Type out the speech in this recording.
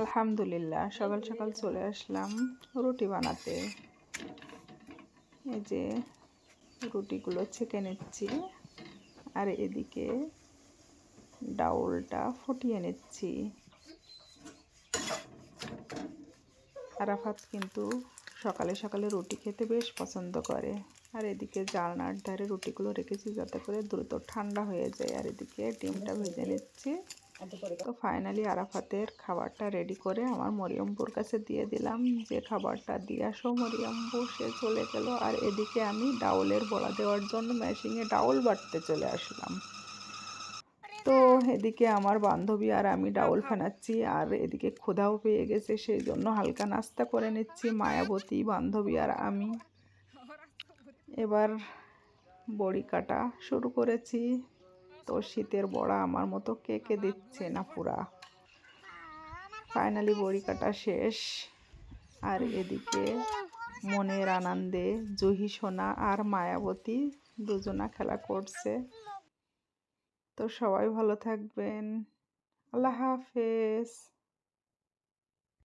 আলহামদুলিল্লাহ, সকাল সকাল চলে আসলাম রুটি বানাতে। এই যে রুটিগুলো ছেঁকে নিচ্ছি, আর এদিকে ডাউলটা ফুটিয়ে নিচ্ছি। আরাফাত কিন্তু সকালে সকালে রুটি খেতে বেশ পছন্দ করে। আর এদিকে জানলার ধারে রুটিগুলো রেখেছি যাতে করে দ্রুত ঠান্ডা হয়ে যায়। আর এদিকে ডিমটা ভেজে নিচ্ছি। তো ফাইনালি আরাফাতের খাবারটা রেডি করে আমার মরিয়মপুর কাছে দিয়ে দিলাম, যে খাবারটা দিয়ে আসো মরিয়মপু। সে চলে গেল। আর এদিকে আমি ডাউলের বড়া দেওয়ার জন্য মেশিনে ডাউল বাটতে চলে আসলাম। তো এদিকে আমার বান্ধবী আর আমি ডাউল ফেনাচ্ছি, আর এদিকে ক্ষুধাও পেয়ে গেছে, সেই জন্য হালকা নাস্তা করে নিচ্ছি মায়াবতী বান্ধবী আর আমি। এবার বড়ি কাটা শুরু করেছি। তো শীতের বড়া আমার মতো কে কে দিচ্ছে না পুরা। ফাইনালি বড়ি কাটা শেষ। আর এদিকে মনের আনন্দে জুহি সোনা আর মায়াবতী দুজনা খেলা করছে। তো সবাই ভালো থাকবেন। আল্লাহ হাফেজ।